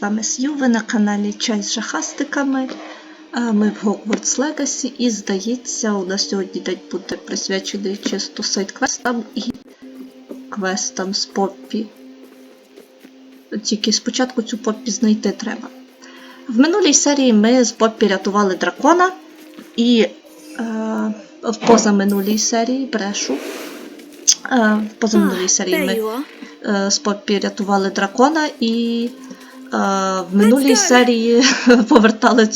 з вами Сью, ви на каналі Чай з жахастиками. Ми в Гоґвортс Легасі і, здається, у нас сьогодні день буде присвячений чисто сайд-квестам і квестам з Поппі. Тільки спочатку цю Поппі знайти треба. В минулій серії ми з Поппі рятували дракона і в позаминулій серії, брешу, в позаминулій серії ми з Поппі рятували дракона і в минулій серії повертали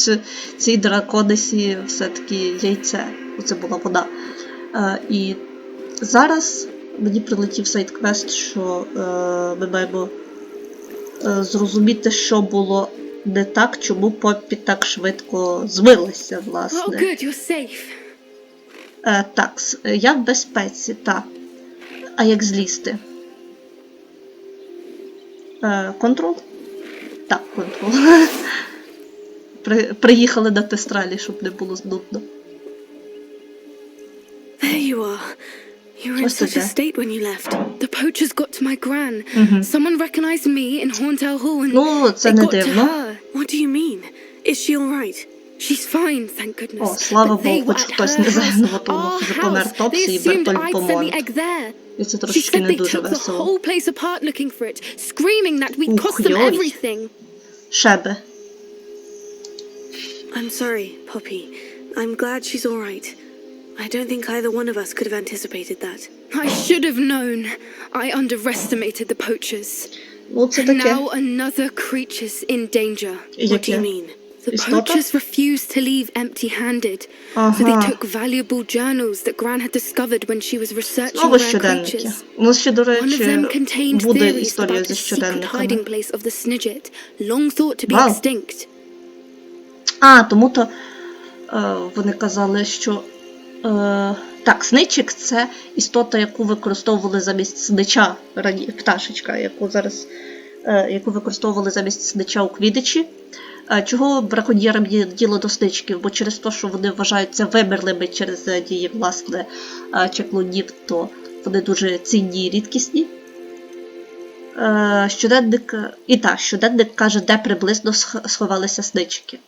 цій драконесі все-таки яйце. Оце була вода. І зараз мені прилетів сайд-квест, що ми маємо зрозуміти, що було не так, чому Поппі так швидко змилася, власне. Так, я в безпеці, так. А як злізти? Контрол? Так, контрол. Приїхали на тестралі, щоб не було нудно. There you are. You were in such a state when you left. The poachers got to my gran. Someone recognized me in Hauntel Hall and це they не got to дивно. her. What do you mean? Is she all right? She's fine, thank goodness. О, слава But they Богу, were хоч at хтось her не загинув, house, тому our що помер house. Топсі They і assumed Бертольд I'd sent the Помонт. egg there. І це She трошечки said не they дуже took the весело. whole place apart looking for it, screaming that we'd cost them Ух-йой. everything. Шебе. I'm sorry, Poppy. I'm glad she's all right. I don't think either one of us could have anticipated that. I should have known. I underestimated the poachers. Ну, це And таке. now another creature's in danger. What What do you mean? The Істота? poachers refused to leave empty-handed. So they took valuable journals that Gran had discovered when she was researching Знову rare щоденники. creatures. У нас ще, до One of речі, them contained буде theories історія about зі the secret щоденниками. hiding place of the Snidget, long thought to be Вау. extinct. Тому-то вони казали, що... Так, сничик – це істота, яку використовували замість снича, пташечка, яку використовували замість снича у квідичі. Чого браконьєрам є діло до сничків? Бо через те, що вони вважаються вимерлими через дії, власне, чаклунів, то вони дуже цінні і рідкісні. Щоденник каже, де приблизно сховалися снички.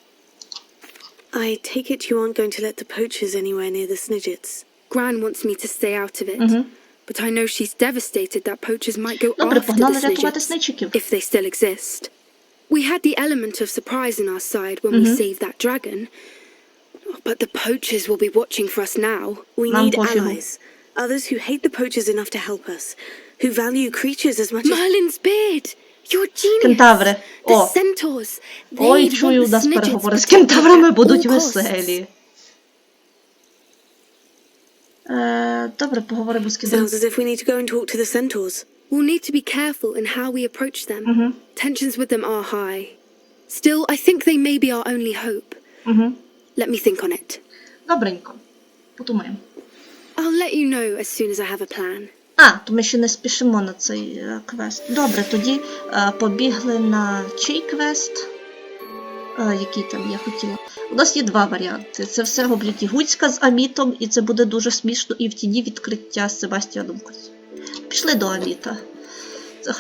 I take it you aren't going to let the poachers anywhere near the Snidgets. Gran wants me to stay out of it. But I know she's devastated that poachers might go Добре, after погнали the рятувати Snidgets, сничиків. if they still exist. We had the element of surprise on our side when we saved that dragon. But the poachers will be watching for us now. We Нам need пофігу. allies. Others who hate the poachers enough to help us. Who value creatures as much as... Merlin's beard! You're genius! Кентаври. The О, centaurs. ой, They'd чую, want у the нас Snidgets переговори з protected кентаврами at будуть all costs. веселі. Добре, поговоримо з Sounds кентаврами. as if we need to go and talk to the centaurs. We'll need to be careful in how we approach them. Tensions with them are high. Still, I think they may be our only hope. Let me think on it. Добренько. Подумаємо. I'll let you know as soon as I have a plan. То ми ще не спішимо на цей квест. Добре, тоді побігли на чий квест? Який там я хотіла? У нас є два варіанти. Це все гоблітігуцька з Амітом, і це буде дуже смішно, і в тіні відкриття з Себастьяном. Пішли до Аміта. Це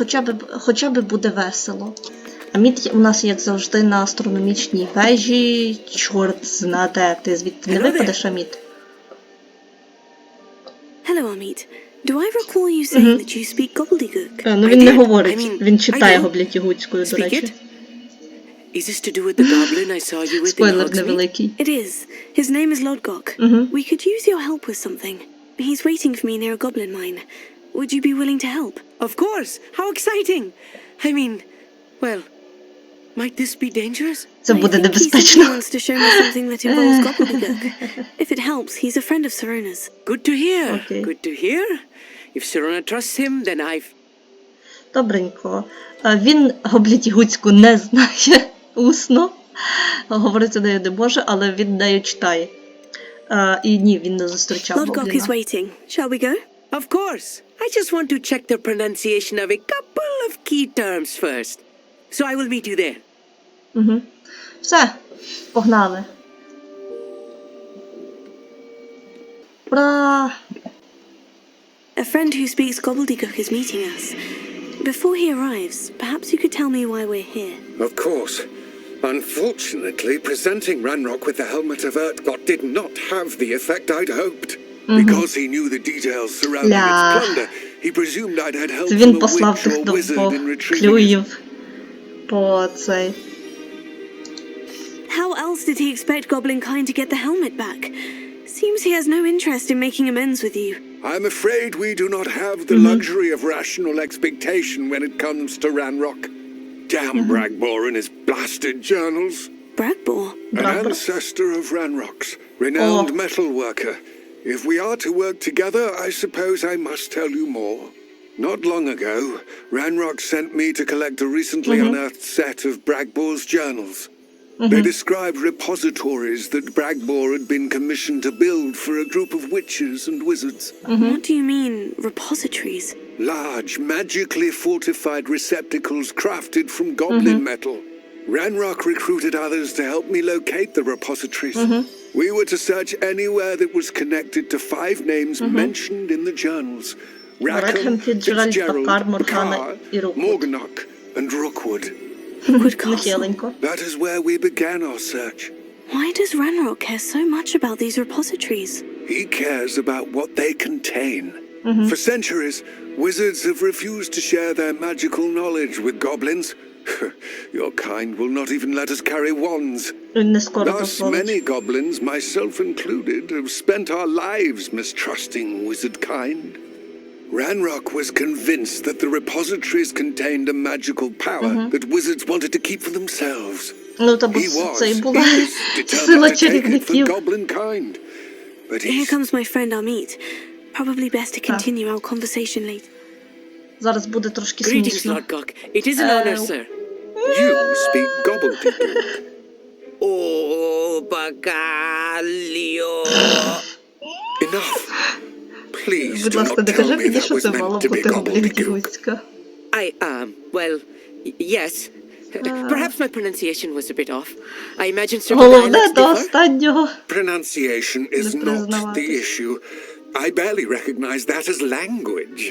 хоча б буде весело. Аміт у нас, як завжди, на астрономічній вежі. Чорт знаде, ти звідти не випадеш, Аміт? Hello, Amit. Do I recall you saying that you speak gobbledygook? Ну він не говорить, він читає гоблітігуцькою, до речі. Is this to do with the goblin I saw you with in Спойлер Hogsmeade? невеликий. It is. His name is Lodgok. We could use your help with something. He's waiting for me near a goblin mine. Would you be willing to help? Of course! How exciting! I mean, well, might this be dangerous? Це I буде think he simply небезпечно. wants to show me something that involves gobbledygook. If it helps, he's a friend of Serona's. Good to hear. Okay. Good to hear. If Serona trusts him, then I've... Добренько. Він гоблітігуцьку не знає усно. Говорити нею не може, але він нею читає. І ні, він не зустрічав Lodgok is гобліна. waiting. Shall we go? Of course! I just want to check the pronunciation of a couple of key terms first. So I will meet you there. Все, погнали. Ура! A friend who speaks gobbledygook is meeting us. Before he arrives, perhaps you could tell me why we're here. Of course. Unfortunately, presenting Ranrock with the helmet of Urtkot did not have the effect I'd hoped. Because he knew the details surrounding its plunder, he presumed I'd had help Він from a послав witch тих or wizard in retrieving it. клюїв по цей. How else did he expect Goblinkind to get the helmet back? Seems he has no interest in making amends with you. I'm afraid we do not have the luxury of rational expectation when it comes to Ranrock. Damn Bragbor and his blasted journals. Bragbor? An ancestor of Ranrock's, renowned metal worker. If we are to work together, I suppose I must tell you more. Not long ago, Ranrock sent me to collect a recently unearthed set of Bragbor's journals. They described repositories that Bragbor had been commissioned to build for a group of witches and wizards. What do you mean, repositories? Large, magically fortified receptacles crafted from goblin metal. Ranrock recruited others to help me locate the repositories. We were to search anywhere that was connected to 5 names mentioned in the journals. Rackham, Fitzgerald, Carr, Morganach, and Rookwood. That is where we began our search. Why does Ranrock care so much about these repositories? He cares about what they contain. For centuries, wizards have refused to share their magical knowledge with goblins. Your kind will not even let us carry wands. Thus, many goblins, myself included, have spent our lives mistrusting wizard kind. Ranrock was convinced that the repositories contained a magical power that wizards wanted to keep for themselves. He was determined to take it for goblin kind. But Here comes my friend Amit. Probably best to continue our conversation later. Зараз буде трошки Greetings, смішно. Lord Gok. It is an honor, sir. you speak gobbledygook. Oh, Bagalio. Enough. Please Будь do ласка, not не tell кажи me мені, that що was це мало meant to be бути gobbledygook. гоблінська. Well, yes. Perhaps my pronunciation was a bit off. I imagine certain Головне dialects до differ. останнього. Pronunciation is Не not the признаватись. issue. I barely recognize that as language.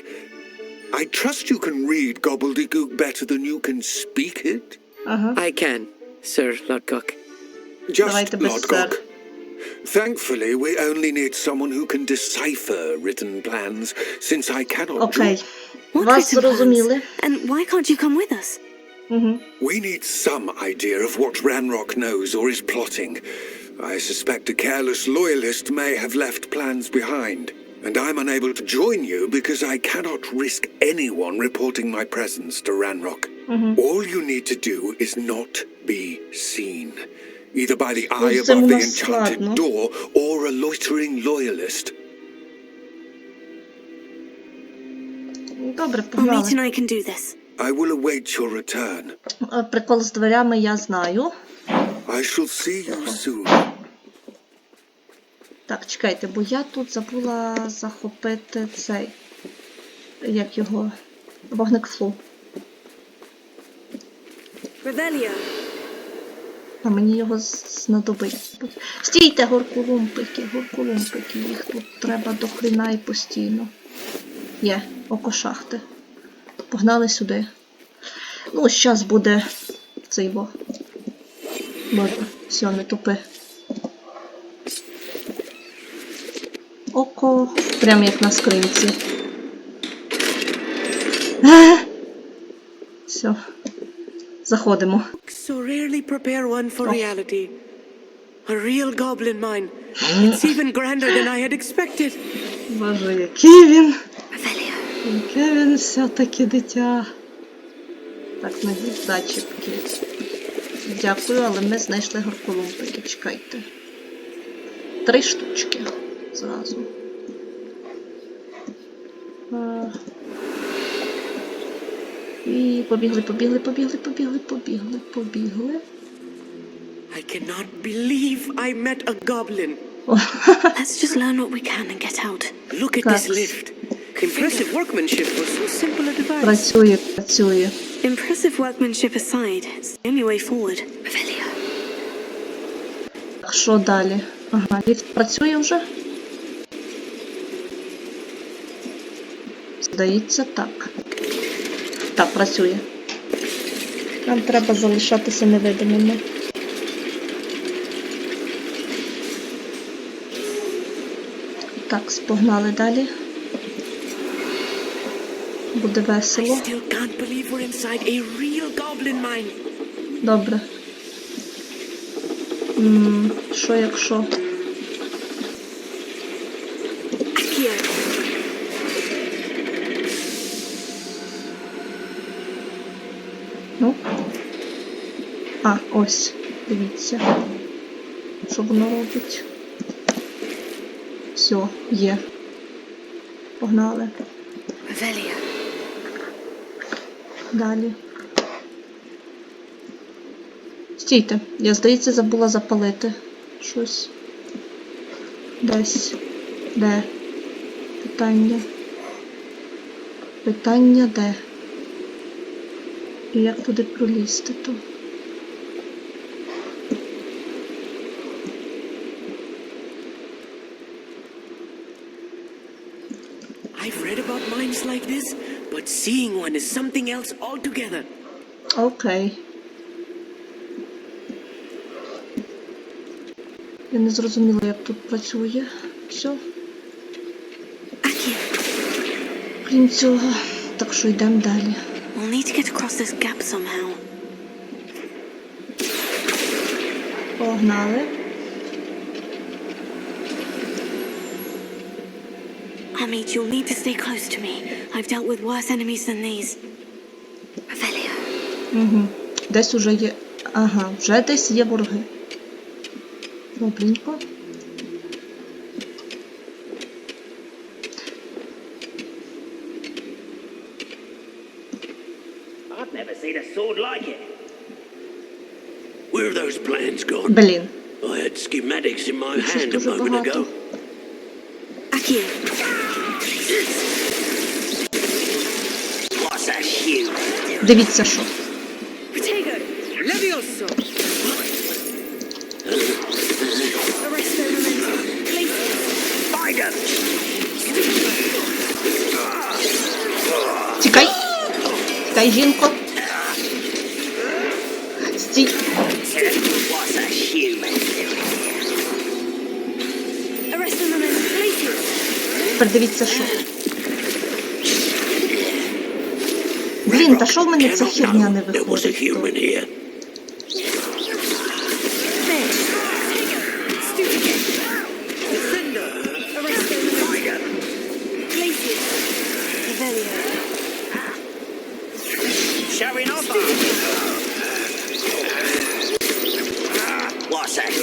I trust you can read gobbledygook better than you can speak it. I can, Sir Lord Gok. Just Давайте без Lord сер. Gok. Thankfully, we only need someone who can decipher written plans, since I cannot Окей. What Вас written plans? зрозуміли. And why can't you come with us? We need some idea of what Ranrock knows or is plotting. I suspect a careless loyalist may have left plans behind, and I'm unable to join you because I cannot risk anyone reporting my presence to Ranrock. All you need to do is not be seen, either by the eye Це above у the нас enchanted складно. door or a loitering loyalist. Добре, Amit погнали. and I can do this. I will await your return. Прикол з дверями я знаю. I shall see you soon. Так, чекайте, бо я тут забула захопити цей, як його, вогник флу. Revelio. А мені його знадобить. Стійте, горкулумпики, їх тут треба до хріна і постійно. Є, око шахти. Погнали сюди. Ну, щас буде цей бо. Можна, все, не тупи. Око, прям як на скринці. Все. Заходимо. So rarely prepare one for reality. A real goblin mine. It's even grander than I had expected. Боже, який він. Revelio. Яке він все-таки дитя. Так, надіть зачіпки. Дякую, але ми знайшли горкулумпики. Чекайте. 3 штучки. Зразу. І побігли. I cannot believe I met a goblin. Let's just learn what we can and get out. Look at this lift. Impressive workmanship for so simple a device. Працює. Impressive workmanship aside, it's the only way forward. Revelio. Так, що далі? Ага, ліфт працює вже? Здається, так. Так, працює. Нам треба залишатися невидимими. Так, погнали далі. Буде весело. Добре. Що якщо? Ну? А, ось. Дивіться. Що воно робить? Все, є. Погнали. Далі. Стійте, я, здається, забула запалити щось. Десь. Де? Питання. Питання де? І як туди пролізти то? I've read about mines like this, but seeing one is something else altogether. Окей. Я не зрозуміла, як тут працює. Все. Крім цього. Так що йдемо далі. We'll need to get across this gap somehow. Погнали. Amit, you'll need to stay close to me. I've dealt with worse enemies than these. Revelio. Угу. Десь уже є... Ага, вже десь є вороги. Добренько. I've never seen a sword like it. Where have those plans gone? Блін. I had schematics in my Щось hand a дуже moment багато. ago. Akio. What's that hue? Дивіться, що. Protego. Levioso! Arresto momentum. Glacius. Find 'em! Тікай! Тікай, жінко! Стій! What's that hue? Arresto momentum. Glacius. Тепер дивіться, що. Блін, та що в мене ця херня не There was a виходить? human here. There. Stupid. Defender. Arresto momentum. Glacius. Revelio. Showing off. What's that?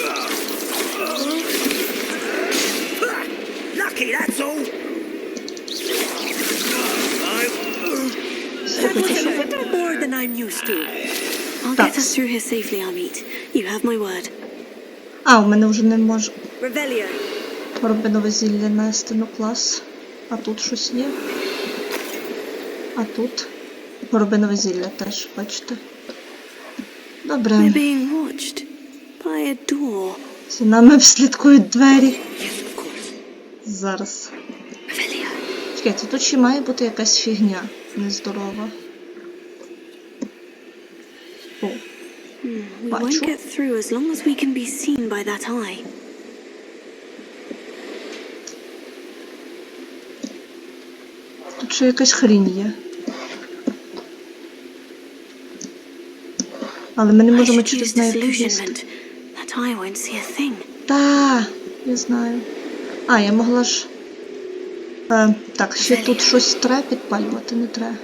Lucky, that's all. Слухайте, що. A little more than I'm used to. I'll get us through here safely, Amit. You have my word. А, у мене вже не можу Revelio. робинове зілля нести, ну клас. А тут щось є. А тут робинове зілля теж, бачите. Добре. We're being watched by a door. За нами слідкують двері. Yes, of course. Зараз. Revelio. Чекайте, тут ще має бути якась фігня нездорова. О, We Бачу. won't get through as long as we can be seen by that eye. тут ще якась хрінь є. Але ми не I можемо should через use неї пролізти. disillusionment. That eye won't see a thing. Та, я знаю. А, я могла ж... так, ще тут щось треба підпалювати, не треба.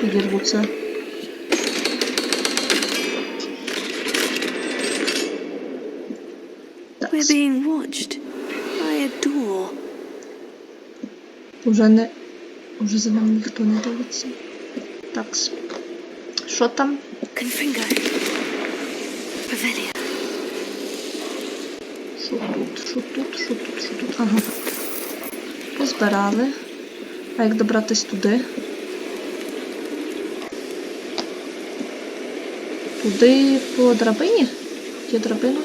Підірву це. Так, We're being watched by a door. Уже за нами ніхто не дивиться. Так, що там? Confringo. Revelio. Що тут, що тут, що тут, що тут? Ага. Позбирали. А як добратись туди? Туди по драбині? Є драбина?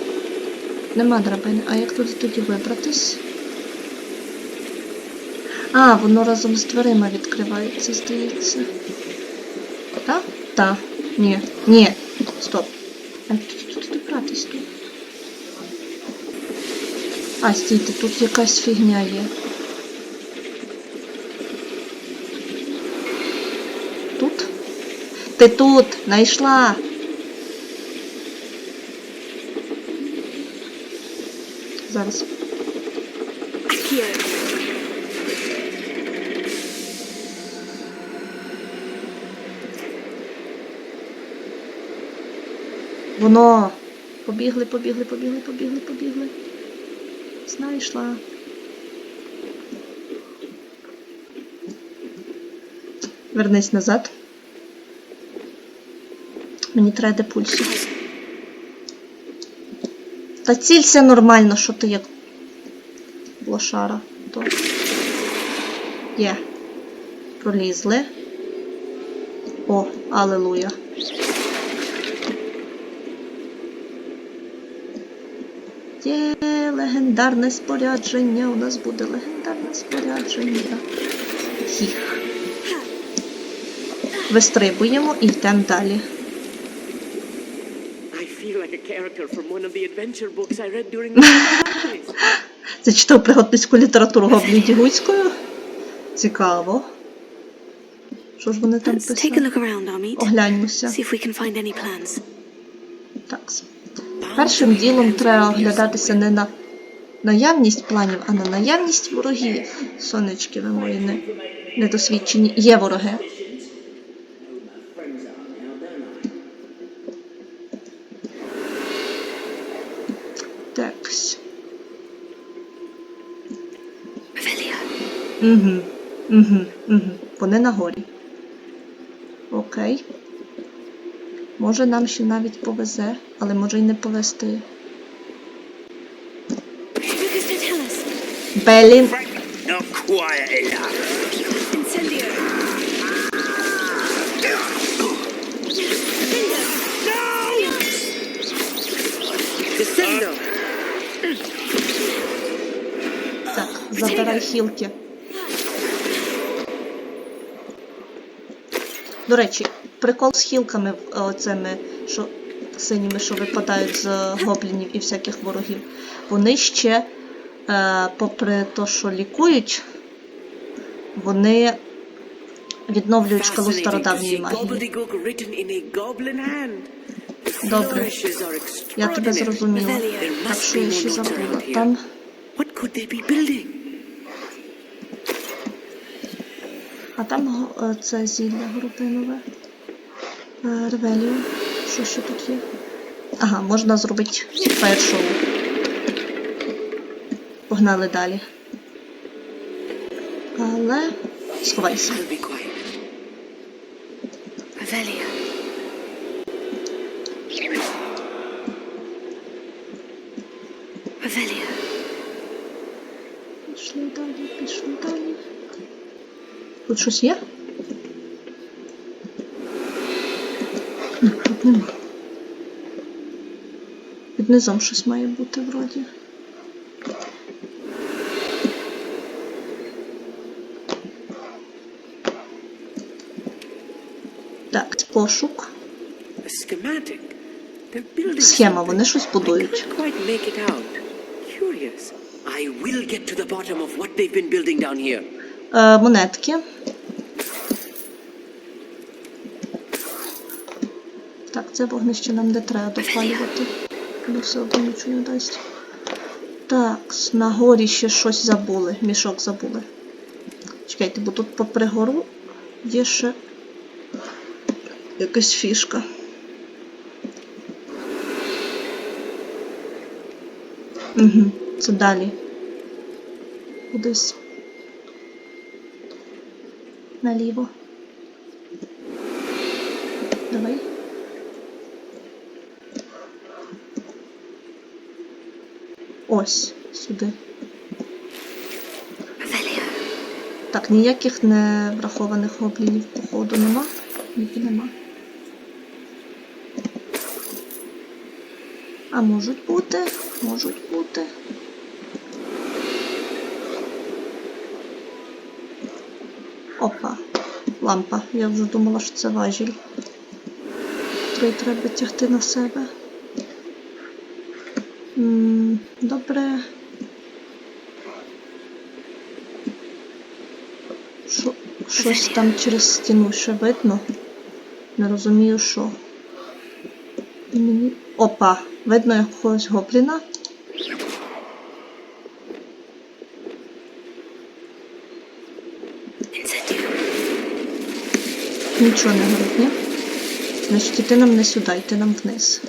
Нема драбини. А як туди тоді вибратись? А, воно разом з дверима відкривається, здається. Так? Так. Ні. Ні. Стоп. А тут добратись тут. А, стійте, тут якась фігня є. Тут? Ти тут! Знайшла! Зараз. Воно! Побігли, побігли, побігли, побігли, побігли. Знайшла. Вернись назад. Мені треба депульсів. Та цілься нормально, що ти як лошара. То. Є. Пролізли. О, алелуя. Є легендарне спорядження. У нас буде легендарне спорядження. Хіх. Вистрибуємо і йдемо далі. Це читав пригодницьку літературу гоблін-дігуцькою? Цікаво. Що ж вони там писали? Огляньмося. Так. Першим ділом треба оглядатися не на наявність планів, а на наявність ворогів. Сонечки ви мої недосвідчені. Є вороги. Такс. Вони на горі. Окей. Може нам ще навіть повезе, але може й не повезти. Белін. Так, забирай хілки. До речі, прикол з хілками оцими, що синіми, що випадають з гоблінів і всяких ворогів. Вони ще, попри те, що лікують, вони відновлюють шкалу стародавньої магії. Добре. Я тебе зрозуміла. Так що я ще забула. Там... А там це зілля городинове. Ревеліо. Що ще тут є? Ага, можна зробити фаєр-шоу. Погнали далі. Але... Сховайся. Пішли далі, пішли далі. Тут щось є? Тут нема. Під низом щось має бути вроді. Так, пошук. Схема, вони щось будують. Монетки. Так, це вогнище нам не треба допалювати. Воно все одно нічого не дасть. Так, на горі ще щось забули. Мішок забули. Чекайте, бо тут попри гору є ще якась фішка. Угу, це далі. Кудись. Наліво. Давай. Ось, сюди. Так, ніяких не врахованих гоблінів, походу, нема. Ніки нема. А можуть бути, можуть бути. Опа. Лампа. Я вже думала, що це важіль. Три треба тягти на себе. Добре. Щось там через стіну ще видно. Не розумію, що. Опа. Видно якогось гобліна. Нічого не горить, ні? Значить, іти нам не сюди, йти нам вниз.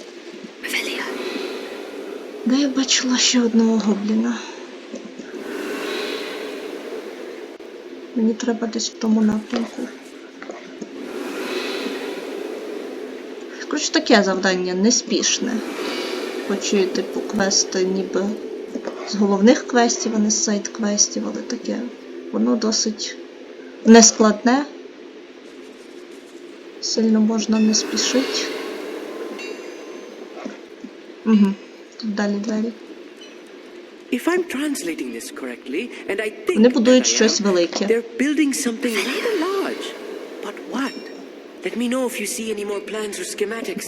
Де я бачила ще одного гобліна? Мені треба десь в тому напрямку. Коротше, таке завдання неспішне. Хоч і, типу, квести ніби з головних квестів, а не з сайд-квестів, але таке. Воно досить нескладне. Сильно можна не спішити. Угу. Тут далі двері. Вони будують щось велике. Let me know if you see any more plans or schematics.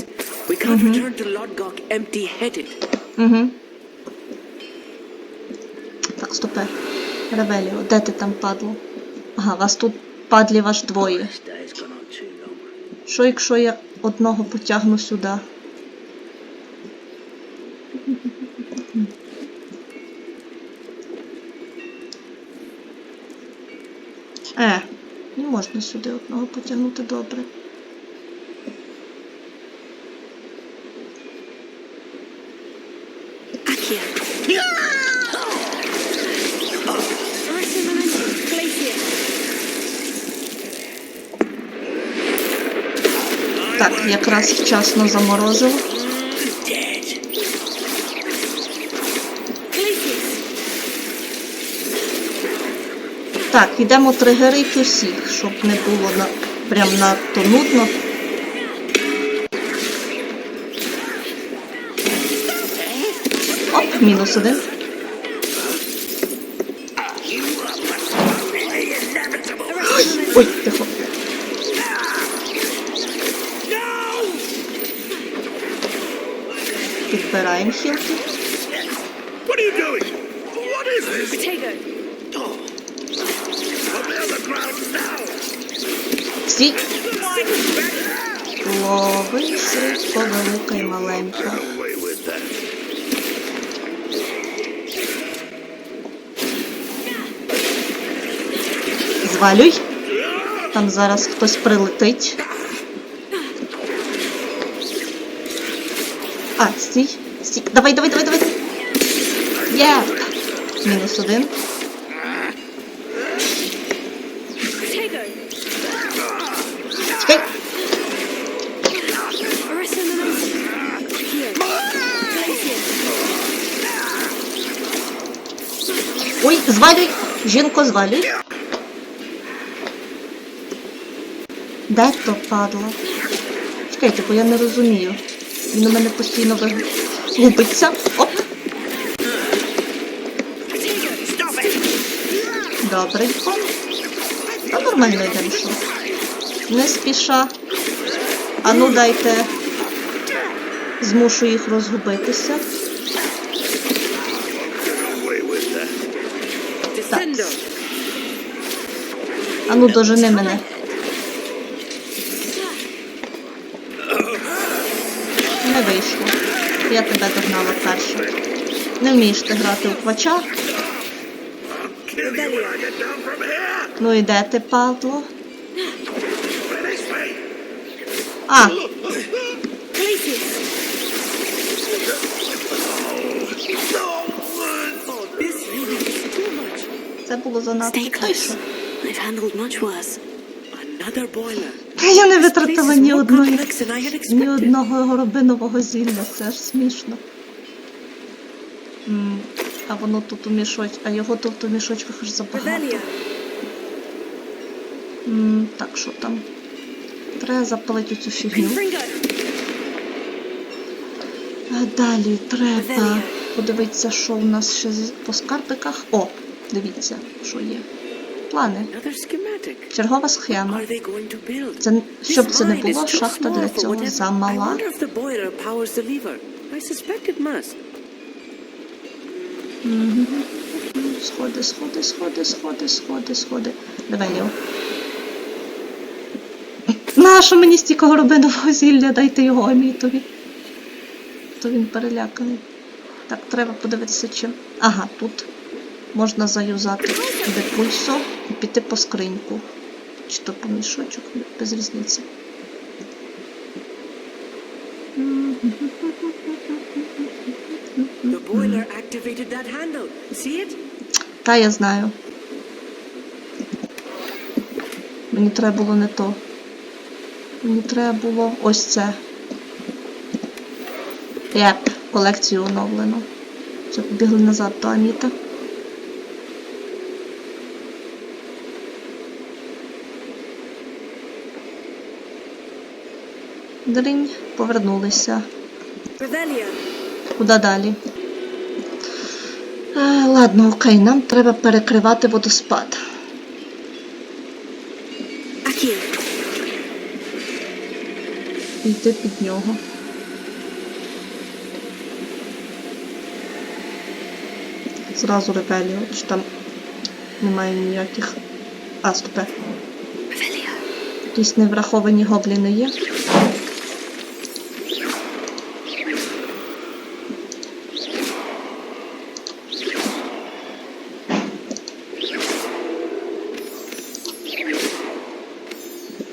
We can't return to Lodgok empty-headed. Так, стопе. Ревеліо, де ти там, падло? Ага, вас тут, падлів, аж двоє. Що, якщо я одного потягну сюди? Не можна сюди одного потягнути, добре. Так, якраз вчасно заморозив. Так, йдемо тригерить усіх, щоб не було прям надто нудно. Оп, мінус один. Ой, тихо. Підбираємо хілки. Стій! Лови, срібко, велика і маленька. Звалюй! Там зараз хтось прилетить. А, стій! Стій! Давай, давай, давай, давай! Є! Мінус один. Чекай! Ой, звалюй! Жінко, звалюй! Де то падла? Чекайте, бо я не розумію. Він у мене постійно губиться. Оп! Добренько. Та нормально йдемо, що. Не спіша. А ну дайте. Змушу їх розгубитися. Так. А ну дожени мене. Не вийшло. Я тебе догнала перша. Не вмієш ти грати у квача. Ну і де ти, падло? А! Це було занадто тихо. Я не витратила ні одного горобинового зілля, це аж смішно. А воно тут у мішочку, а його тут у мішочках аж забагато. Так, що там? Треба запалити цю фігню. А далі треба подивитися, що у нас ще по скарбиках. О, дивіться, що є. плани. Another schematic. Чергова What схема. are they going to build? Це, щоб This це не mine is було, too шахта small для for цього whatever. I замала. wonder if the boiler powers the lever. I suspect it must. Сходи. Давай, Ліо. Нащо мені стільки горобинового зілля? Дайте його Амітові. То він переляканий. Так, треба подивитися чим. Ага, тут можна заюзати депульсо і піти по скриньку. Чи то по мішочок, без різниці. The boiler activated that handle. See it? Та, я знаю. Мені треба було не то. Мені треба було ось це. Єп, колекцію оновлено. Все, побігли назад до Аміта. Дринь, повернулися. Revelia. Куди далі? Ладно, окей, нам треба перекривати водоспад. Accio. І йти під нього. Зразу репеліо, чи там немає ніяких... А, стопе. Revelia. Якісь невраховані гобліни є?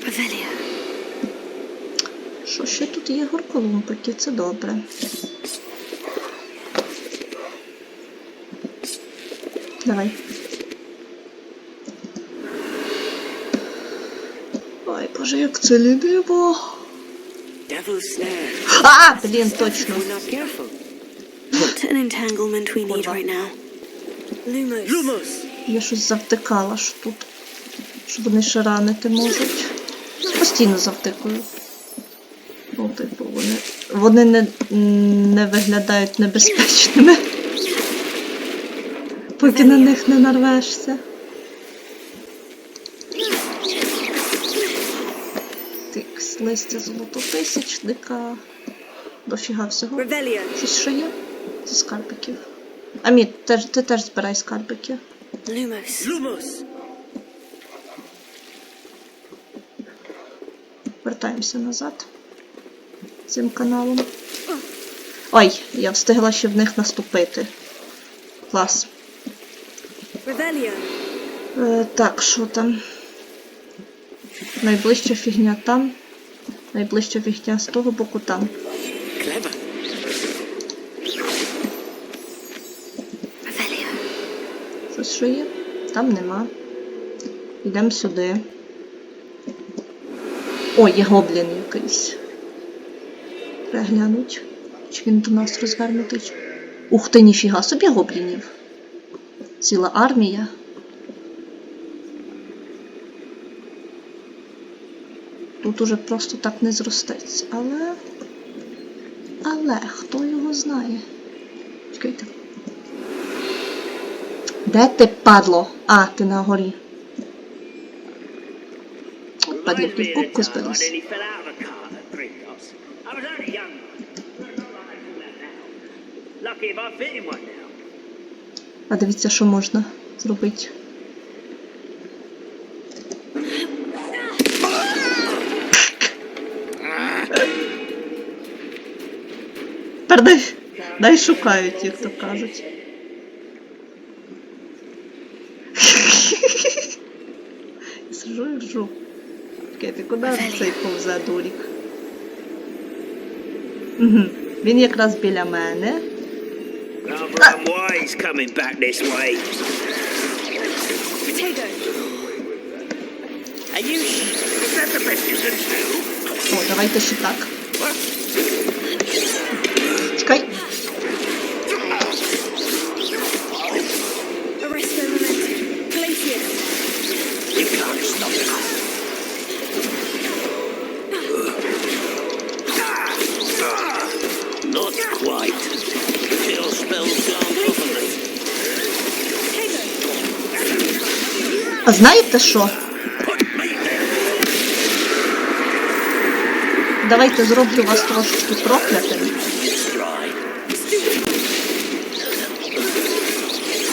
Revelia. Що, ще тут є горколумпики, це добре. Давай. Ой, боже, як це ліниво. Devil's snare. А, блін, точно. We're not careful. What an entanglement we need right now. Lumos. Lumos. Я щось завтикала ж тут. Що вони ще ранити можуть. Постійно завтикую. Ну, типу, вони не виглядають небезпечними. Поки на них не нарвешся. Тикс, листя золототисячника. Дофіга всього. Revelia. Щось ще є? Зі скарбиків. Аміт, ти теж збирай скарбики. Lumos. Lumos. Вертаємося назад. Цим каналом. Ой, я встигла ще в них наступити. Клас. Revelia. Так, що там? Найближча фігня там. Найближча фігня з того боку там. Clever. Revelia. Щось що є? Там нема. Йдемо сюди. О, є гоблін якийсь. Переглянуть. Чи він до нас розвернутий? Ух ти, ніфіга собі гоблінів. Ціла армія. Тут уже просто так не зростеться. Але, хто його знає? Чекайте. Де ти, падло? А, ти на горі. От падлюки в кубку збились. I fell out of a car at Gringotts. I was only young. Lucky if I fit in one now. А дивіться, що можна зробити. Дай шукають, як то кажуть. Сижу і ржу. Чекайте, куди цей повзе дурік? Угу. Він якраз біля мене. Rather wise coming back this way. Potato. Are you? Is that the best you can do? О, давайте ще так. Чекай. Arresto momentum. Glacier. You can't stop it. Not quite. Kill spells down properly. Potato. А знаєте що? Давайте зроблю вас трошки проклятим.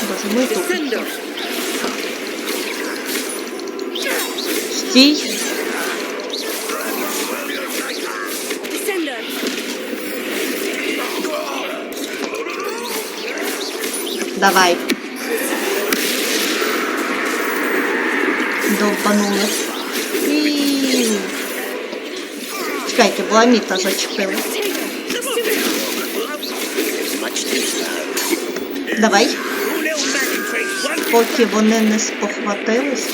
Боже, ми тут. Стій. Давай. Довбанули. І... Чекайте, бо Аміта зачепили. Давай. Поки вони не спохватились.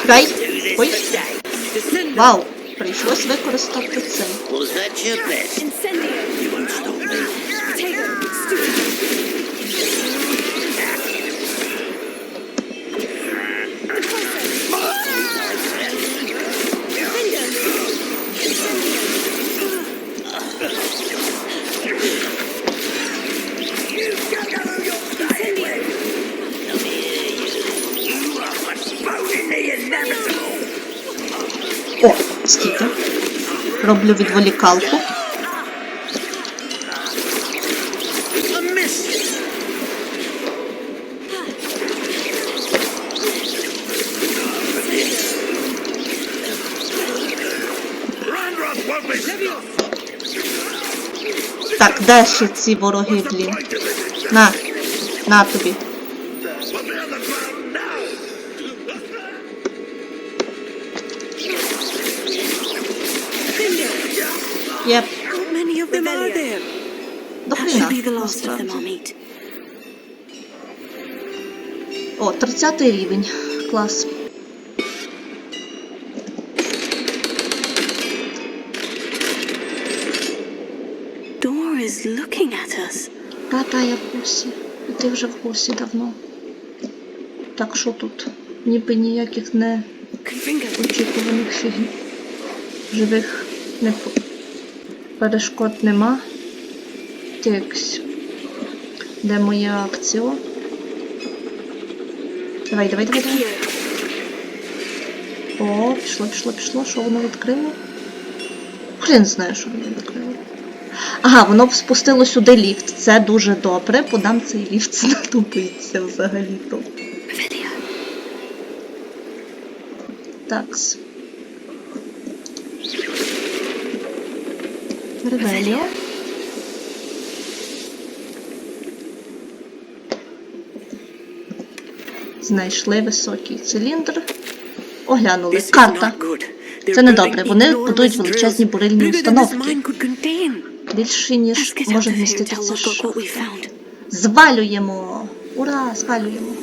Чекай. Ой. Вау. Прийшлось використати це. О, скільки. Роблю відволікалку. Так, де ще ці вороги, блін? На тобі. Єп. До хрена, насправді. О, 30-й рівень. Клас. Та, я в курсі. І ти вже в курсі давно. Так, що тут? Ніби ніяких не очікуваних фігів. Живих перешкод нема. Текс. Де моя акція? Давай. О, пішло. Що воно відкрило? Хрен знає, що воно відкрило. Ага, воно спустило сюди ліфт. Це дуже добре, бо нам цей ліфт знадобиться взагалі-то. Такс. Ревеліо. Знайшли високий циліндр. Оглянули. Карта. Це недобре. Вони будують величезні бурильні установки. Більше, ніж може вміститися шахт. Звалюємо! Ура! Звалюємо.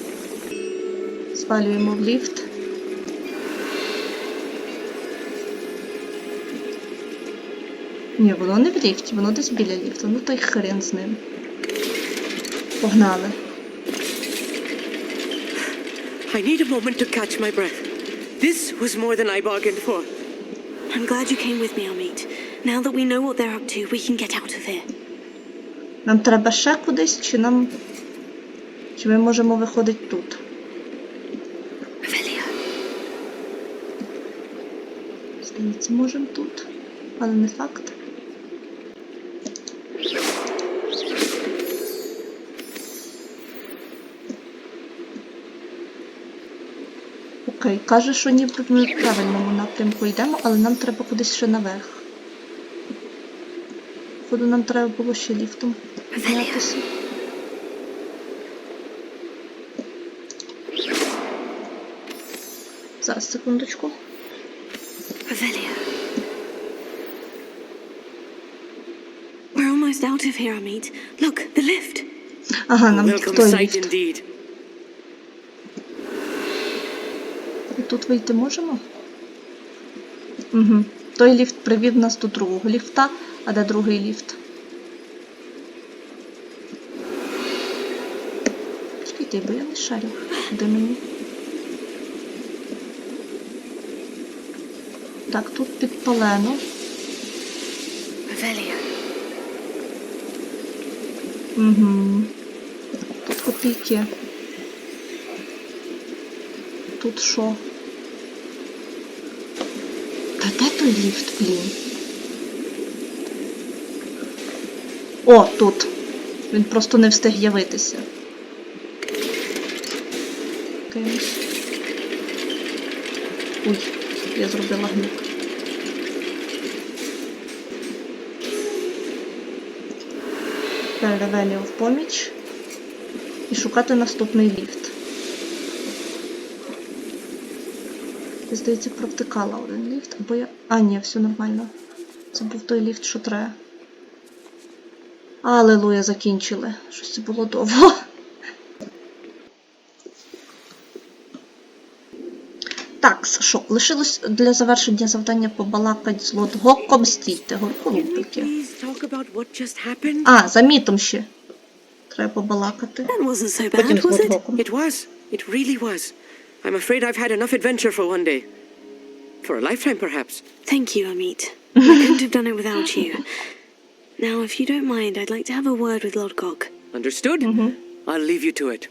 Звалюємо в ліфт. Ні, воно не в ліфті, воно десь біля ліфту. Ну той хрен з ним. Погнали. I need a moment to catch my breath. This was more than I bargained for. I'm glad you came with me, Amit. Now that we know what they're up to, we can get out of here. Нам треба ще кудись, чи нам... Чи ми можемо виходити тут? Здається, можемо тут. Але не факт. Окей, каже, що ніби ми в правильному напрямку йдемо, але нам треба кудись ще наверх. Походу, нам треба було ще ліфтом піднятися. Зараз, секундочку. We're almost out of here, Amit. Look, the lift. Ага, нам в Welcome той sight ліфт. indeed. І тут вийти можемо? Угу. Той ліфт привів нас до другого ліфта, а де другий ліфт? йти, бо я не шарю. Куди мені? Так, тут підпалено. Угу. Тут копійки. Тут що? Та де той ліфт, блін? О, тут. Він просто не встиг явитися. Кимось. Ой, я зробила глюк. Ревелі в поміч. І шукати наступний ліфт. Я, здається, провтикала один ліфт, або я... А, ні, все нормально. Це був той ліфт, що треба. Алелуя, закінчили. Щось це було довго. Так, що, лишилось для завершення завдання побалакать з лорд Гокком, стійте, голубики. А, за Амітом ще. Треба побалакати. Потім з лорд Гокком. It was. It really was. I'm afraid I've had enough adventure for one day. For a lifetime, perhaps. Thank you, Amit. I couldn't have done it without you. Now, if you don't mind, I'd like to have a word with Lord Gog. Understood? I'll leave you to it.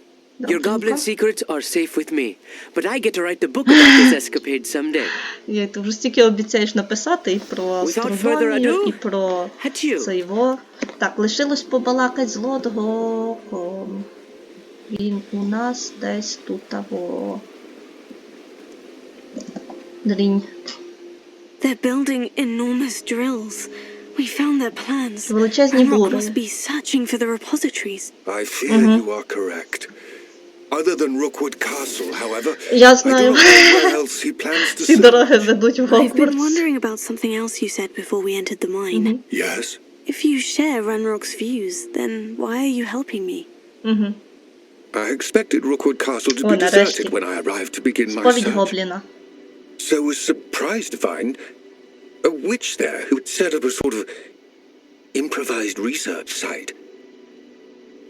Your goblin secrets are safe with me, but I get to write the book about this escapade someday. Ти вже стільки обіцяєш написати і про астрономію, і про цейво. Так, лишилось побалакать з лорд Гоком. Він у нас десь тут того. Дрінь. They're building enormous drills. We found their plans. Величезні Ranrock бури. must be searching for the repositories. I fear you are correct. Other than Rookwood Castle, however, Я I знаю. don't know where else he plans to Ці send. дороги ведуть в I've been Гоґвортс. wondering about something else you said before we entered the mine. Yes? If you share Ranrock's views, then why are you helping me? I expected Rookwood Castle to be нарешті. deserted when I arrived to begin my Сповідь search. гобліна. So was surprised to find a witch there who had set up a sort of improvised research site.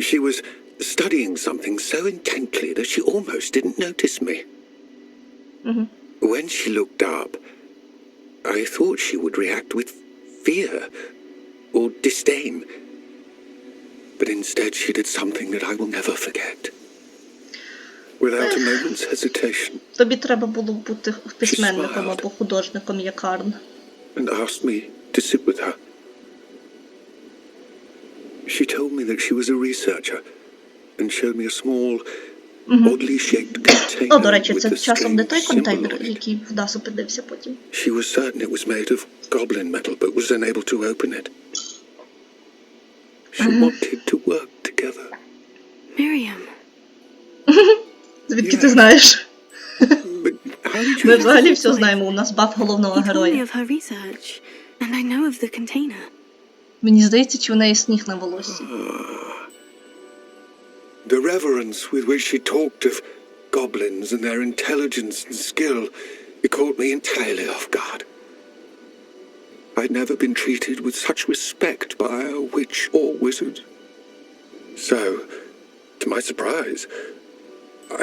She was studying something so intently that she almost didn't notice me. When she looked up, I thought she would react with fear or disdain. But instead she did something that I will never forget. Without a moment's hesitation. Тобі треба було бути письменником або художником, як Арн. And asked me to sit with her. She told me that she was a researcher and showed me a small, oddly shaped container О, до речі, with це the часом не той strange symbol контейнер, on it. який в Дасу підився потім. She was certain it was made of goblin metal, but was unable to open it. She wanted to work together. Miriam. Звідки ти знаєш? But how did Ми you... взагалі все знаємо, у нас баф головного He told me героя. of her research, and I know of the container. Мені здається, чи в неї сніг на волосі. The reverence with which she talked of goblins and their intelligence and skill, it caught me entirely off guard. I'd never been treated with such respect by a witch or wizard. So, to my surprise,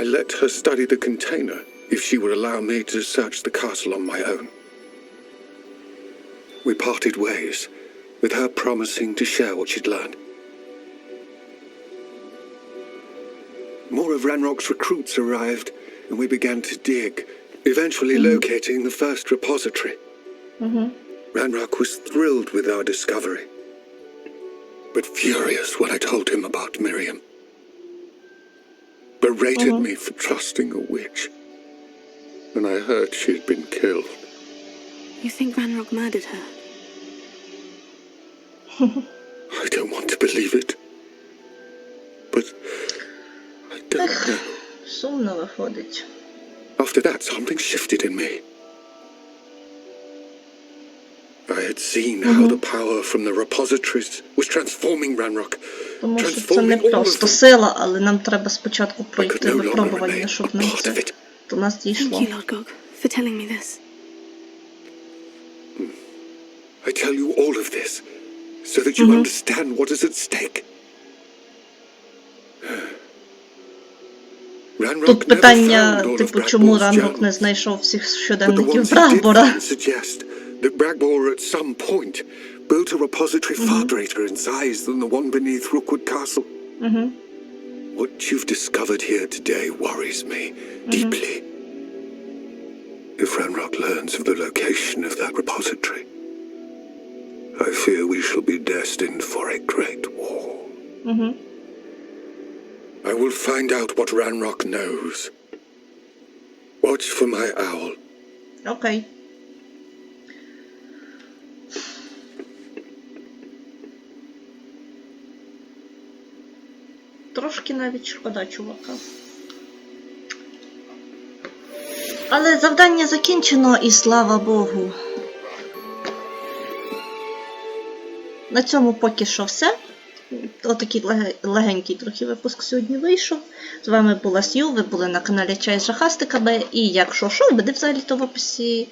I let her study the container if she would allow me to search the castle on my own. We parted ways, with her promising to share what she'd learned. More of Ranrock's recruits arrived, and we began to dig, eventually locating the first repository. Ranrock was thrilled with our discovery, but furious when I told him about Miriam. Berated me for trusting a witch, and I heard she had been killed. You think Ranrock murdered her? I don't want to believe it, but I don't know. Сумно виходить. After that, something shifted in me. I had seen how the power from the repositories was transforming Ranrock, Тому що це не transforming all of просто them. сила, але нам треба спочатку I could пройти no longer випробування, remain щоб a нам part це of it. до нас Thank дійшло. you, Lord Gog, for telling me this. I tell you all of this so that you understand what is at stake. Тут питання, типу, чому Ранрок не знайшов всіх щоденників Брагбора? That Bragbor at some point built a repository far greater in size than the one beneath Rookwood Castle. What you've discovered here today worries me deeply. If Ranrock learns of the location of that repository, I fear we shall be destined for a great war. I will find out what Ranrock knows. Watch for my owl. Окей. Трошки навіть шкода чувака. Але завдання закінчено, і слава Богу. На цьому поки що все. Отакий легенький трохи випуск сьогодні вийшов. З вами була Сью, ви були на каналі Чай з жахастиками. І якщо що, буде взагалі-то в описі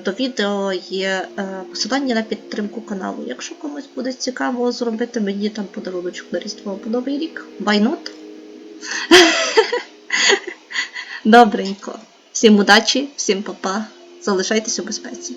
до відео є посилання на підтримку каналу. Якщо комусь буде цікаво зробити мені там подарунок на Різдво або Новий рік, why not? Добренько. Всім удачі, всім па-па. Залишайтесь у безпеці.